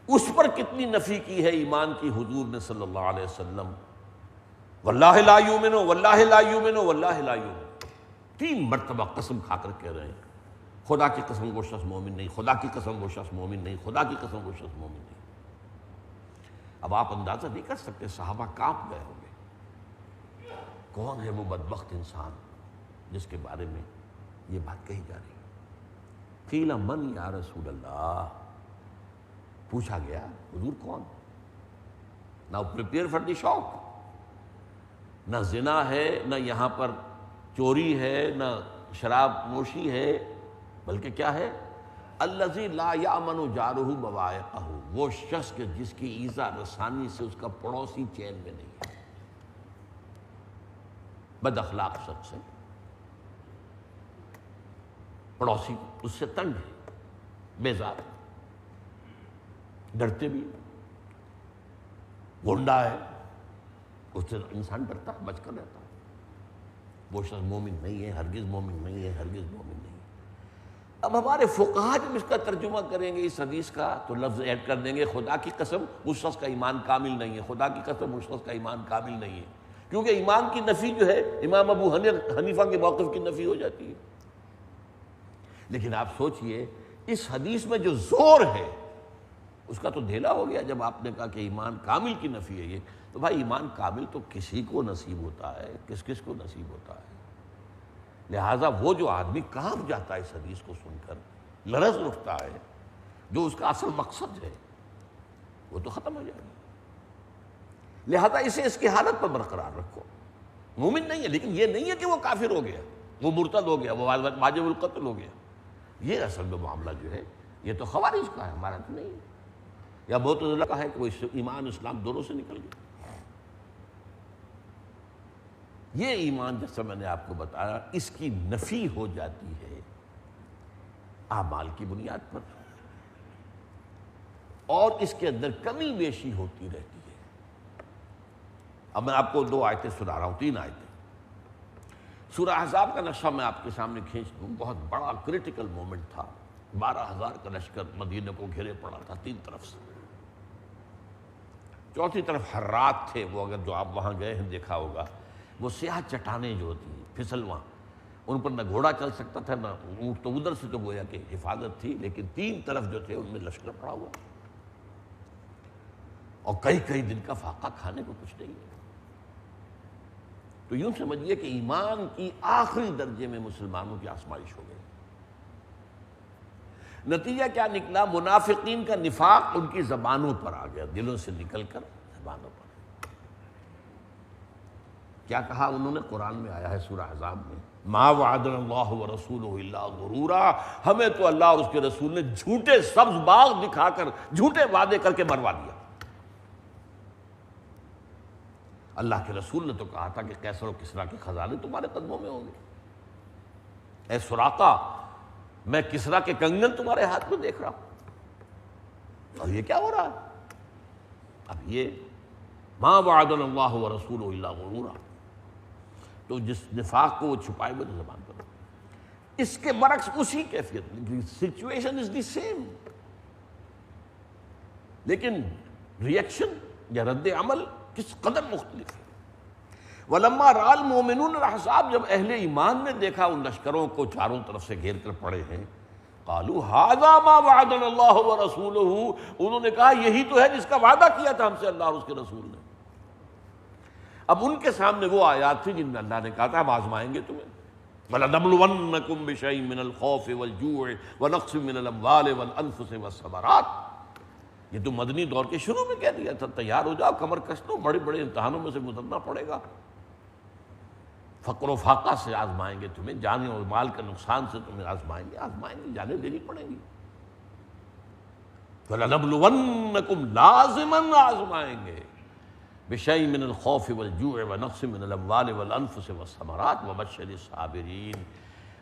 اس پر کتنی نفی کی ہے ایمان کی حضور نے صلی اللہ علیہ وسلم. واللہ لا یؤمن واللہ لا یؤمن واللہ لا یؤمن. 3 مرتبہ قسم کھا کر کہہ رہے ہیں خدا کی قسم وہ شخص مومن نہیں، خدا کی قسم وہ شخص مومن نہیں، خدا کی قسم وہ شخص مومن نہیں. اب آپ اندازہ نہیں کر سکتے صحابہ کانپ گئے ہوں گے. کون ہے وہ بدبخت انسان جس کے بارے میں یہ بات کہی جا رہی ہے؟ قیل من یا رسول اللہ. پوچھا گیا حضور کون؟ نہ پریپیئر فار دی شاک. نہ زنا ہے، نہ یہاں پر چوری ہے، نہ شراب نوشی ہے، بلکہ کیا ہے؟ الذی لا یامن جارہ بوائقہ. وہ شخص کے جس کی ایذا رسانی سے اس کا پڑوسی چین میں نہیں ہے. بد اخلاق شخص ہے، پڑوسی اس سے تنگ ہے، بیزار ہے، ڈرتے بھی، گنڈا ہے، اس سے انسان ڈرتا ہے، بچ کر رہتا ہے. وہ شخص مومن نہیں ہے، ہرگز مومن نہیں ہے، ہرگز مومن نہیں ہے. اب ہمارے فقہا جب اس کا ترجمہ کریں گے اس حدیث کا تو لفظ ایڈ کر دیں گے خدا کی قسم اس شخص کا ایمان کامل نہیں ہے، خدا کی قسم اس شخص کا ایمان کامل نہیں ہے. کیونکہ ایمان کی نفی جو ہے امام ابو حنیفہ کے موقف کی نفی ہو جاتی ہے. لیکن آپ سوچئے اس حدیث میں جو زور ہے اس کا تو دھیلا ہو گیا جب آپ نے کہا کہ ایمان کامل کی نفی ہے. یہ تو بھائی ایمان کامل تو کسی کو نصیب ہوتا ہے، کس کو نصیب ہوتا ہے. لہٰذا وہ جو آدمی کانپ جاتا ہے اس حدیث کو سن کر، لرز اٹھتا ہے، جو اس کا اصل مقصد ہے وہ تو ختم ہو جائے گا. لہذا اسے اس کی حالت پر برقرار رکھو. مومن نہیں ہے لیکن یہ نہیں ہے کہ وہ کافر ہو گیا، وہ مرتد ہو گیا، وہ واجب القتل ہو گیا. یہ اصل میں معاملہ جو ہے یہ تو خوارج کا ہے، ہمارا تو نہیں ہے. یا معتزلہ کا ہے کہ وہ ایمان اسلام دونوں سے نکل گیا. یہ ایمان جیسا میں نے آپ کو بتایا اس کی نفی ہو جاتی ہے اعمال کی بنیاد پر، اور اس کے اندر کمی بیشی ہوتی رہتی ہے. اب میں آپ کو 2 آیتیں سنا رہا ہوں، 3 آیتیں. سورہ احزاب کا نقشہ میں آپ کے سامنے کھینچ دوں. بہت بڑا کریٹیکل مومنٹ تھا. 12,000 کا لشکر مدینہ کو گھیرے پڑا تھا 3 طرف سے. چوتھی طرف حرات تھے، وہ اگر جو آپ وہاں گئے ہیں دیکھا ہوگا، وہ سیاہ چٹانیں جو ہوتی ہیں پھسلواں، ان پر نہ گھوڑا چل سکتا تھا نہ اونٹ. تو ادھر سے تو گویا کہ حفاظت تھی، لیکن 3 طرف جو تھے ان میں لشکر پڑا ہوا، اور کئی دن کا فاقہ کھانے کو کچھ نہیں ہے. تو یوں سمجھیے کہ ایمان کی آخری درجے میں مسلمانوں کی آزمائش ہو گئی۔ نتیجہ کیا نکلا؟ منافقین کا نفاق ان کی زبانوں پر آ گیا، دلوں سے نکل کر زبانوں پر۔ کیا کہا انہوں نے؟ قرآن میں آیا ہے سورہ احزاب میں، ما وعدنا اللہ ورسولہ الا غرورا، ہمیں تو اللہ اور اس کے رسول نے جھوٹے سبز باغ دکھا کر جھوٹے وعدے کر کے مروا دیا۔ اللہ کے رسول نے تو کہا تھا کہ قیصر و کسریٰ کے خزانے تمہارے قدموں میں ہوں گے، اے سراقہ میں کسریٰ کے کنگن تمہارے ہاتھ میں دیکھ رہا ہوں، اور یہ کیا ہو رہا ہے؟ اب یہ ما وعدنا اللہ ورسولہ الا غرورا، تو جس نفاق کو وہ چھپائے ہوئے زبان پر، اس کے برعکس اسی کیفیت، سچویشن از دی سیم، لیکن ریئیکشن یا رد عمل کس قدر مختلف ہے۔ وَلَمَّا رَأَى الْمُؤْمِنُونَ الْأَحْزَابَ، جب اہل ایمان نے دیکھا ان لشکروں کو چاروں طرف سے گھیر کر پڑے ہیں، قالوا هذا ما وعدنا اللہ ورسولہ، انہوں نے کہا یہی تو ہے جس کا وعدہ کیا تھا ہم سے اللہ اور اس کے رسول نے۔ اب ان کے سامنے وہ آیات تھی جن میں اللہ نے کہا تھا ہم آزمائیں گے تمہیں، وَلَنَبْلُوَنَّكُمْ بِشَيْءٍ مِّنَ الْخَوْفِ وَالْجُوعِ وَنَقْصٍ مِّنَ الْأَمْوَالِ وَالْأَنفُسِ وَالثَّمَرَاتِ، یہ تو مدنی دور کے شروع میں کہہ دیا تھا، تیار ہو جاؤ، کمر کس لو، بڑے بڑے امتحانوں میں سے گزرنا پڑے گا، فقر و فاقہ سے آزمائیں گے تمہیں، جان اور مال کے نقصان سے تمہیں آزمائیں گے، جانیں دینی پڑیں گی۔ وَلَنَبْلُوَنَّكُمْ لازماً آزمائیں گے، بِشَيْءٍ مِّنَ الْخَوْفِ وَالْجُوعِ وَنَقْصٍ مِّنَ الْأَمْوَالِ وَالْأَنفُسِ وَالثَّمَرَاتِ وَبَشِّرِ الصَّابِرِينَ،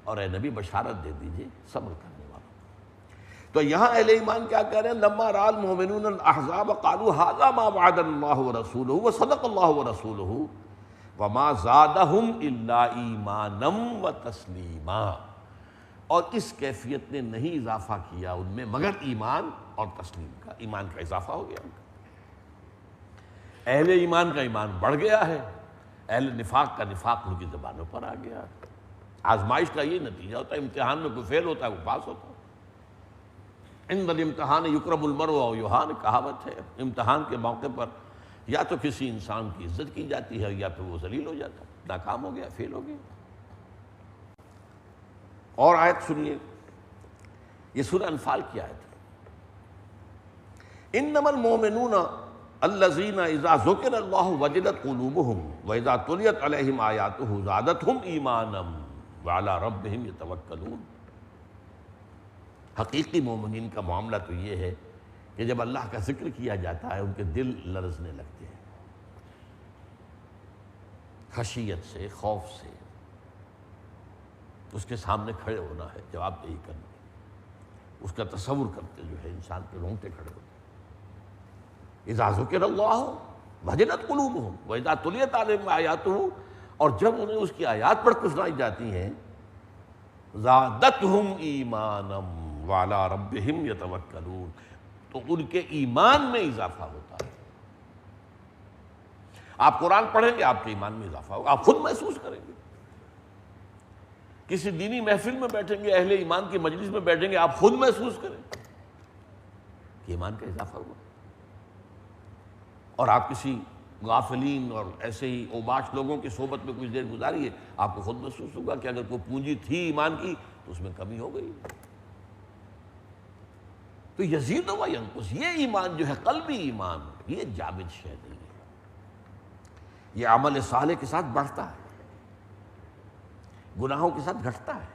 اور اے نبی بشارت دے دیجئے صبر کرنے والوں۔ تو یہاں اہل ایمان کیا کہہ رہے ہیں؟ لَمَّا رَأَى الْمُؤْمِنُونَ الْأَحْزَابَ قَالُوا هَذَا مَا وَعَدَنَا اللَّهُ وَرَسُولُهُ وَصَدَقَ اللَّهُ وَرَسُولُهُ وَمَا زَادَهُمْ إِلَّا إِيمَانًا وَتَسْلِيمًا، اور اس کیفیت نے نہیں اضافہ کیا ان میں مگر ایمان اور تسلیم کا، ایمان کا اضافہ ہو گیا ان کا۔ اہل ایمان کا ایمان بڑھ گیا ہے، اہل نفاق کا نفاق ان کی زبانوں پر آ گیا۔ آزمائش کا یہ نتیجہ ہوتا ہے، امتحان میں کوئی فیل ہوتا ہے وہ پاس ہوتا ہے۔ عند الامتحان یکرم المرء او یہان، کہاوت ہے، امتحان کے موقع پر یا تو کسی انسان کی عزت کی جاتی ہے یا پھر وہ ذلیل ہو جاتا ہے، ناکام ہو گیا، فیل ہو گیا۔ اور آیت سنیے، یہ سورہ انفال کی آیت ہے، انما المؤمنون الذین اذا ذکر اللہ وجلت قلوبہم واذا تلیت علیہم آیاتہ زادتہم ایمانا وعلی ربہم یتوکلون۔ حقیقی مومنین کا معاملہ تو یہ ہے کہ جب اللہ کا ذکر کیا جاتا ہے ان کے دل لرزنے لگتے ہیں، خشیت سے، خوف سے، اس کے سامنے کھڑے ہونا ہے، جواب دہی کرنا ہے، اس کا تصور کرتے جو ہے انسان کے رونگٹے کھڑے ہوتے ہیں۔ اذا ذکر اللہ وجلت قلوبہم واذا تلیت علیہم آیاتہ، اور جب انہیں اس کی آیات پڑھ کر سنائی جاتی ہیں، زادتہم ایمانا وعلی ربہم یتوکلون، تو ان کے ایمان میں اضافہ ہوتا ہے۔ آپ قرآن پڑھیں گے آپ کے ایمان میں اضافہ ہوگا، آپ خود محسوس کریں گے۔ کسی دینی محفل میں بیٹھیں گے، اہل ایمان کی مجلس میں بیٹھیں گے، آپ خود محسوس کریں کہ ایمان کا اضافہ ہوا۔ اور آپ کسی غافلین اور ایسے ہی اوباش لوگوں کی صحبت میں کچھ دیر گزاریے، آپ کو خود محسوس ہوگا کہ اگر کوئی پونجی تھی ایمان کی تو اس میں کمی ہو گئی۔ تو یزید و ینقص، یہ ایمان جو ہے قلبی ایمان، یہ جامد شے نہیں ہے، یہ عمل صالح کے ساتھ بڑھتا ہے، گناہوں کے ساتھ گھٹتا ہے،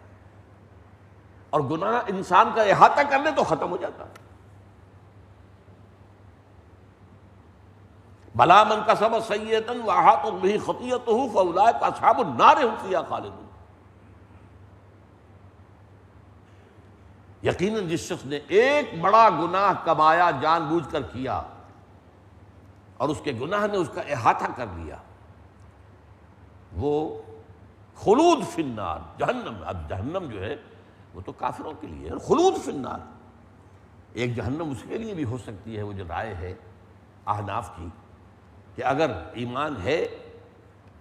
اور گناہ انسان کا احاطہ کر لے تو ختم ہو جاتا ہے۔ بلا من کسب سیئۃ واحاطت بہ خطیئتہ فاولئک اصحاب النار هم فیہا خالدون۔ یقیناً جس شخص نے ایک بڑا گناہ کمایا، جان بوجھ کر کیا، اور اس کے گناہ نے اس کا احاطہ کر لیا، وہ خلود فی النار، جہنم، اب جہنم جو ہے وہ تو کافروں کے لیے ہے، خلود فی النار۔ ایک جہنم اس کے لیے بھی ہو سکتی ہے، وہ جو رائے ہے احناف کی کہ اگر ایمان ہے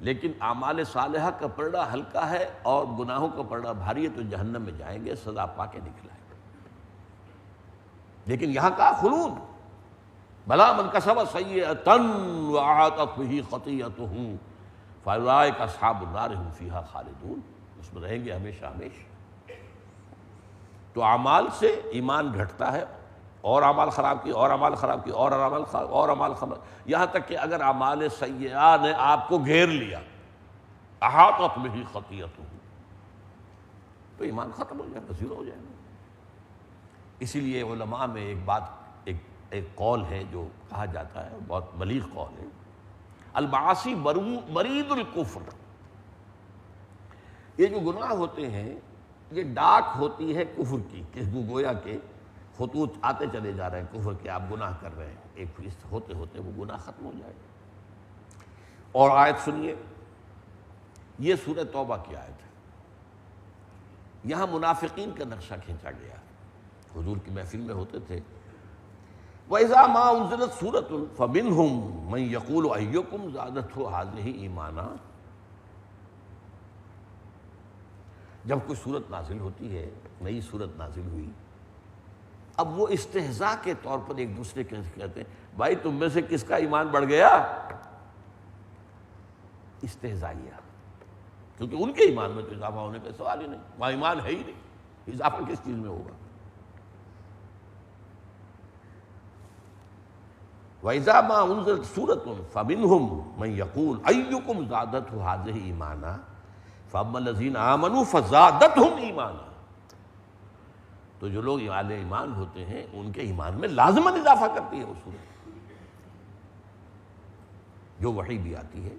لیکن اعمال صالحہ کا پلڑا ہلکا ہے اور گناہوں کا پلڑا بھاری ہے تو جہنم میں جائیں گے، سزا پا کے نکلائیں گے۔ لیکن یہاں کہا خلود، بلا من کسب سیئۃ واحاطت بہ خطیئتہ فاولئک اصحاب النار هم فیہا خالدون، اس میں رہیں گے ہمیشہ ہمیشہ۔ تو اعمال سے ایمان گھٹتا ہے، اور اعمال خراب کی، اور اعمال خراب کی، اور اعمال خراب، اور اعمال خراب، یہاں تک کہ اگر اعمال سیئہ نے آپ کو گھیر لیا، احاطت بہ خطیئتہ، تو ایمان ختم ہو جائے گا، زیرو ہو جائے گا۔ اسی لیے علماء میں ایک بات، ایک قول ہے جو کہا جاتا ہے، بہت بلیغ قول ہے، المعاصی برید الکفر، یہ جو گناہ ہوتے ہیں یہ ڈاک ہوتی ہے کفر کی، کہ گویا کہ خطوط آتے چلے جا رہے ہیں کفر کے، آپ گناہ کر رہے ہیں، ایک فیصد ہوتے ہوتے وہ گناہ ختم ہو جائے گا۔ اور آیت سنیے، یہ سورہ توبہ کی آیت ہے، یہاں منافقین کا نقشہ کھینچا گیا، حضور کی محفل میں ہوتے تھے، وَإِذَا مَا أُنزِلَتْ سُورَةٌ فَمِنْهُمْ مَنْ يَقُولُ أَيُّكُمْ زَادَتْهُ هَٰذِهِ ایمانا، جب کوئی صورت نازل ہوتی ہے، نئی صورت نازل ہوئی، اب وہ استہزاء کے طور پر ایک دوسرے کے کہتے ہیں بھائی تم میں سے کس کا ایمان بڑھ گیا، استہزائیہ، کیونکہ ان کے ایمان میں تو اضافہ ہونے کا سوال ہی نہیں، وہاں ایمان ہے ہی نہیں، اضافہ کس چیز میں ہوگا۔ وَإِذَا مَا أُنزِلَتْ سُورَةٌ فَمِنْهُمْ مَنْ يَقُولُ أَيُّكُمْ زَادَتْهُ هَٰذِهِ ایمانا فَأَمَّا الَّذِينَ آمَنُوا فَزَادَتْهُمْ ایمانا، تو جو لوگ اہل ایمان ہوتے ہیں ان کے ایمان میں لازماً اضافہ کرتی ہے وہ سورت، جو وحی بھی آتی ہے،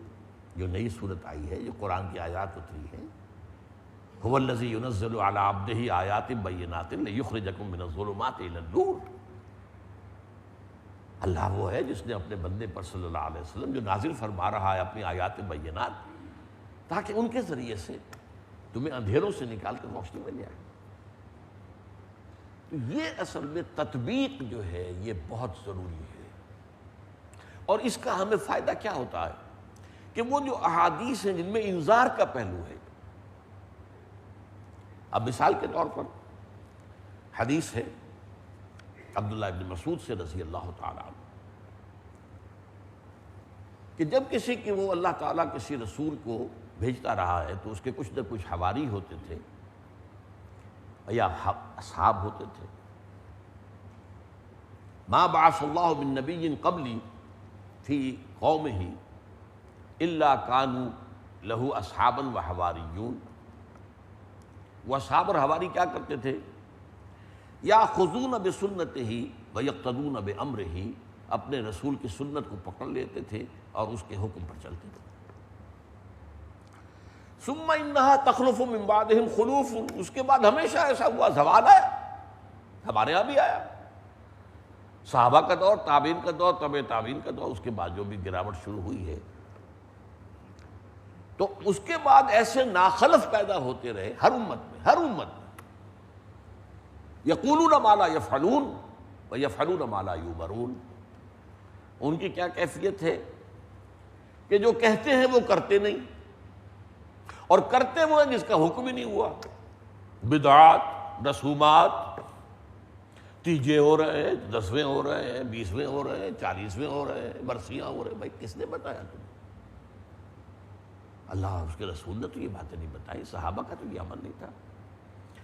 جو نئی صورت آئی ہے، جو قرآن کی آیات اتری ہیں، هُوَ الَّذِي يُنَزِّلُ عَلَىٰ عَبْدِهِ آیَاتٍ بَيِّنَاتٍ لِيُخْرِجَكُم مِّنَ الظُّلُمَاتِ إِلَى النُّورِ، اللہ وہ ہے جس نے اپنے بندے پر صلی اللہ علیہ وسلم جو نازل فرما رہا ہے اپنی آیات بینات، تاکہ ان کے ذریعے سے تمہیں اندھیروں سے نکال کر روشنی مل جائے۔ تو یہ اصل میں تطبیق جو ہے یہ بہت ضروری ہے، اور اس کا ہمیں فائدہ کیا ہوتا ہے کہ وہ جو احادیث ہیں جن میں انذار کا پہلو ہے، اب مثال کے طور پر حدیث ہے عبداللہ ابن مسعود سے رضی اللہ تعالیٰ عنہ کہ جب کسی کی وہ اللہ تعالیٰ کسی رسول کو بھیجتا رہا ہے تو اس کے کچھ نہ کچھ حواری ہوتے تھے یا اصحاب ہوتے تھے، ما بعث اللہ من نبی قبلی فی قومہ الا کانوا لہ اصحابا وحواریون، وہ اصحاب اور حواری کیا کرتے تھے، یاخذون بسنتہ ویقتدون بامرہ، اپنے رسول کی سنت کو پکڑ لیتے تھے اور اس کے حکم پر چلتے تھے۔ ثم انہا تخلف من بعدہم خلوف، اس کے بعد ہمیشہ ایسا ہوا، زوال آیا، ہمارے یہاں بھی آیا، صحابہ کا دور، تابعین کا دور، تبع تابعین کا دور، اس کے بعد جو بھی گراوٹ شروع ہوئی ہے، تو اس کے بعد ایسے ناخلف پیدا ہوتے رہے ہر امت میں یقولون ما لا یفعلون ویفعلون ما لا یؤمرون، ان کی کیا کیفیت ہے کہ جو کہتے ہیں وہ کرتے نہیں، اور کرتے وہ ہیں جس کا حکم ہی نہیں ہوا، بدعات، رسومات، تیجے ہو رہے ہیں، 10ویں ہو رہے ہیں، 20ویں ہو رہے ہیں، 40ویں ہو رہے ہیں، برسیاں ہو رہے ہیں، بھائی کس نے بتایا تمہیں؟ اللہ اس کے رسول نے تو یہ باتیں نہیں بتائی، صحابہ کا تو یہ عمل نہیں تھا،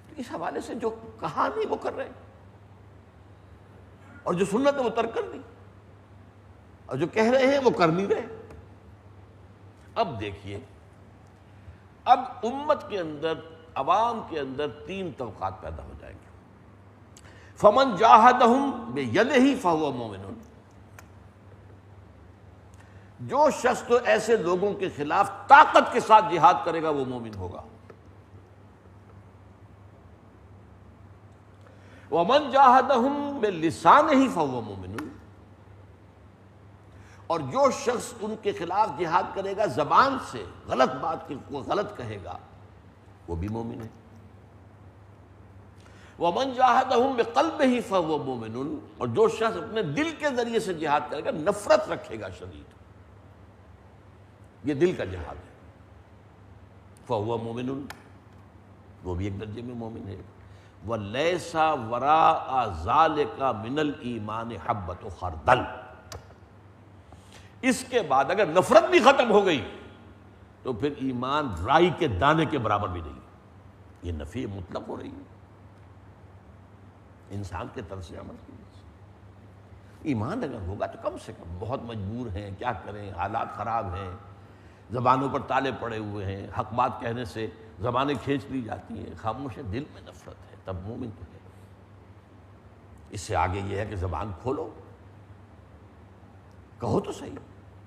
تو اس حوالے سے جو کہا نہیں وہ کر رہے ہیں، اور جو سنت ہے وہ ترک کر دی، اور جو کہہ رہے ہیں وہ کر نہیں رہے۔ اب دیکھیے، اب امت کے اندر، عوام کے اندر 3 طبقات پیدا ہو جائیں گے۔ فمن جاہدہم بیدہ فہو مومن، جو شخص تو ایسے لوگوں کے خلاف طاقت کے ساتھ جہاد کرے گا وہ مومن ہوگا۔ ومن جاہدہم بلسانہ فہو مومن، اور جو شخص ان کے خلاف جہاد کرے گا زبان سے، غلط بات کو غلط کہے گا، وہ بھی مومن ہے۔ ومن جاہدہم بقلبہ فہو مومن، اور جو شخص اپنے دل کے ذریعے سے جہاد کرے گا، نفرت رکھے گا شدید، یہ دل کا جہاد ہے، فہو مومن، وہ بھی ایک درجے میں مومن ہے۔ وَلَيْسَ وَرَاءَ ذَلِكَ مِنَ الْإِيمَانِ حَبَّةُ خَرْدَلٍ، اس کے بعد اگر نفرت بھی ختم ہو گئی تو پھر ایمان رائی کے دانے کے برابر بھی نہیں. یہ نفی مطلق ہو رہی ہے انسان کے طرز عمل کی وجہ سے. ایمان اگر ہوگا تو کم سے کم بہت مجبور ہیں، کیا کریں، حالات خراب ہیں، زبانوں پر تالے پڑے ہوئے ہیں، حق بات کہنے سے زبانیں کھینچ لی جاتی ہیں، خاموش ہے، دل میں نفرت ہے، تب مومن تو ہے. اس سے آگے یہ ہے کہ زبان کھولو، کہو تو صحیح،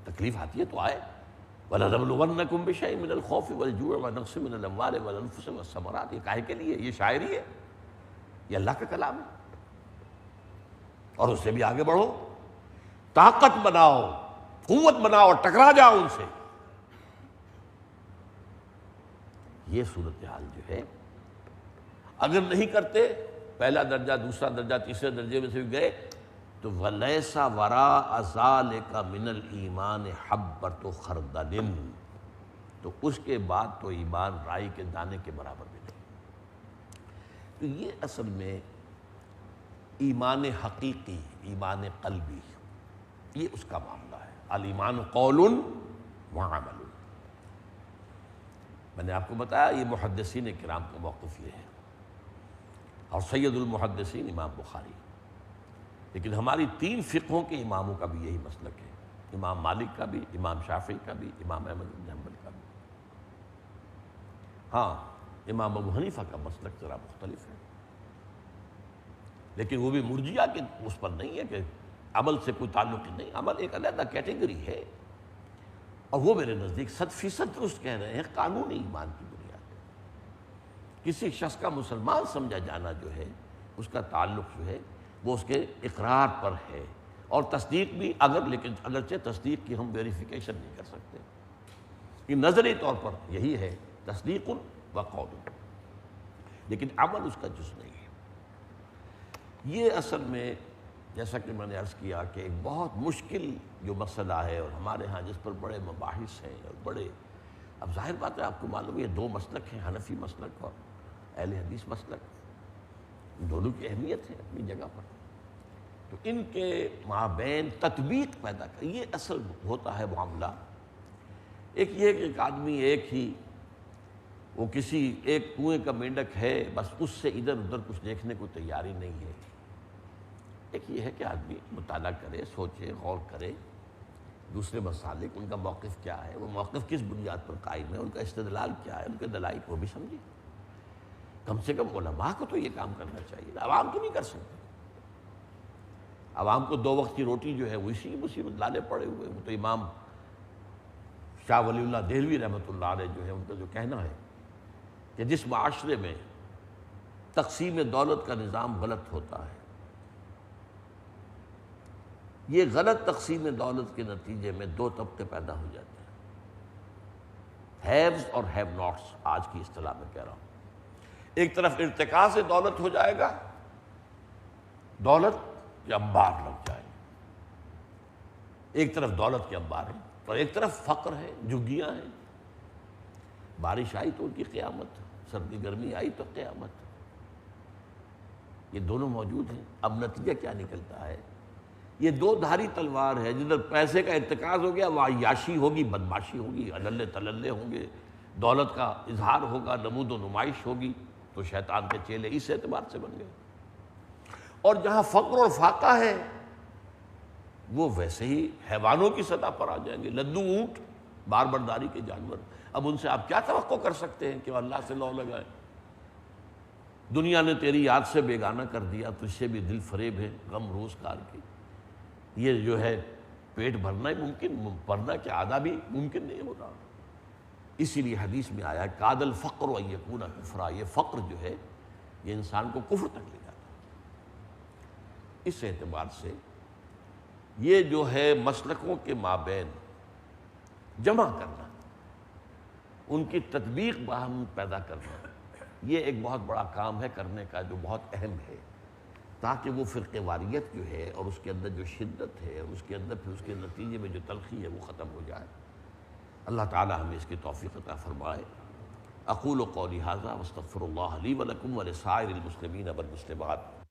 تکلیف آتی ہے تو آئے. وَلَنَبْلُوَنَّكُمْ بِشَيْءٍ مِّنَ الْخَوْفِ وَالْجُوعِ وَنَقْصٍ مِّنَ الْأَمْوَالِ وَالْأَنفُسِ وَالثَّمَرَاتِ. یہ کاہے کے لیے؟ یہ شاعری ہے، یہ اللہ کا کلام ہے. اور اس سے بھی آگے بڑھو، طاقت بناؤ، قوت بناؤ اور ٹکرا جاؤ ان سے. یہ صورتحال جو ہے اگر نہیں کرتے، پہلا درجہ، دوسرا درجہ، تیسرے درجے میں سے بھی گئے تو وَلَيْسَ وَرَاءَ ذَلِكَ مِنَ الْإِيمَانِ حَبَّةُ خَرْدَلٍ، تو اس کے بعد تو ایمان رائی کے دانے کے برابر بھی نہیں. تو یہ اصل میں ایمان حقیقی، ایمان قلبی، یہ اس کا معاملہ ہے. الایمان قول وعمل. میں نے آپ کو بتایا یہ محدثین کرام کا موقف یہ ہے، اور سید المحدثین امام بخاری. لیکن ہماری 3 فقہوں کے اماموں کا بھی یہی مسلک ہے، امام مالک کا بھی، امام شافعی کا بھی، امام احمد بن حنبل کا بھی. ہاں امام ابو حنیفہ کا مسلک ذرا مختلف ہے، لیکن وہ بھی مرجئہ کے اس پر نہیں ہے کہ عمل سے کوئی تعلق ہی نہیں. عمل ایک علیحدہ کیٹیگری ہے، اور وہ میرے نزدیک 100% درست کہہ رہے ہیں، قانونی ایمان کی بنیاد ہے. کسی شخص کا مسلمان سمجھا جانا جو ہے اس کا تعلق جو ہے وہ اس کے اقرار پر ہے، اور تصدیق بھی لیکن اگرچہ تصدیق کی ہم ویریفیکیشن نہیں کر سکتے. یہ نظری طور پر یہی ہے، تصدیق و قول، لیکن عمل اس کا جز نہیں ہے. یہ اصل میں جیسا کہ میں نے عرض کیا کہ ایک بہت مشکل جو مسئلہ ہے، اور ہمارے ہاں جس پر بڑے مباحث ہیں اور بڑے، اب ظاہر بات ہے آپ کو معلوم ہے یہ 2 مسلک ہیں، حنفی مسلک اور اہل حدیث مسلک. دونوں کی اہمیت ہے اپنی جگہ پر. تو ان کے مابین تطبیق پیدا کر، یہ اصل ہوتا ہے معاملہ. ایک یہ کہ ایک آدمی ایک ہی وہ کسی ایک کنویں کا مینڈک ہے، بس اس سے ادھر ادھر کچھ دیکھنے کو تیاری نہیں ہے. ایک یہ ہے کہ آدمی مطالعہ کرے، سوچے، غور کرے دوسرے مسالک، ان کا موقف کیا ہے، وہ موقف کس بنیاد پر قائم ہے، ان کا استدلال کیا ہے، ان کے دلائل کو بھی سمجھے. کم سے کم علماء کو تو یہ کام کرنا چاہیے، عوام تو نہیں کر سکتے. عوام کو 2 وقت کی روٹی جو ہے وہ اسی مصیبت لانے پڑے ہوئے. وہ تو امام شاہ ولی اللہ دہلوی رحمۃ اللہ علیہ جو ہے ان کا جو کہنا ہے کہ جس معاشرے میں تقسیم دولت کا نظام غلط ہوتا ہے، یہ غلط تقسیم دولت کے نتیجے میں 2 طبقے پیدا ہو جاتے ہیں، ہیوز اور ہیو ناٹس. آج کی اصطلاح میں کہہ رہا ہوں، ایک طرف ارتقاء سے دولت ہو جائے گا، دولت کے انبار لگ جائیں گے. ایک طرف دولت کے انبار ہیں اور ایک طرف فقر ہے، جھگیاں ہیں. بارش آئی تو ان کی قیامت، سردی گرمی آئی تو قیامت. یہ دونوں موجود ہیں. اب نتیجہ کیا نکلتا ہے؟ یہ 2 دھاری تلوار ہے. جدھر پیسے کا ارتکاز ہو گیا وہاں عیاشی ہوگی، بدماشی ہوگی، عللے تللے ہوں گے، دولت کا اظہار ہوگا، نمود و نمائش ہوگی. تو شیطان کے چیلے اس اعتبار سے بن گئے. اور جہاں فقر اور فاقہ ہے وہ ویسے ہی حیوانوں کی سطح پر آ جائیں گے، لدو اونٹ، بار برداری کے جانور. اب ان سے آپ کیا توقع کر سکتے ہیں کہ وہ اللہ سے لو لگائیں؟ دنیا نے تیری یاد سے بیگانہ کر دیا، تجھ سے بھی دل فریب ہے غم روزگار کی. یہ جو ہے پیٹ بھرنا ہی ممکن، بھرنا کیا آدھا بھی ممکن نہیں ہوتا. اسی لیے حدیث میں آیا کاد الفقر ان یکون کفرا، یہ فقر جو ہے یہ انسان کو کفر تک لے جاتا ہے. اس اعتبار سے یہ جو ہے مسلکوں کے مابین جمع کرنا، ان کی تطبیق باہم پیدا کرنا، یہ ایک بہت بڑا کام ہے کرنے کا، جو بہت اہم ہے، تاکہ وہ فرقے واریت جو ہے اور اس کے اندر جو شدت ہے اور اس کے اندر پھر اس کے نتیجے میں جو تلخی ہے وہ ختم ہو جائے. اللہ تعالی ہمیں اس کی توفیق عطا فرمائے. اقول قولی ھذا واستغفر اللہ لی ولکم ولسائر المسلمین والمسلمات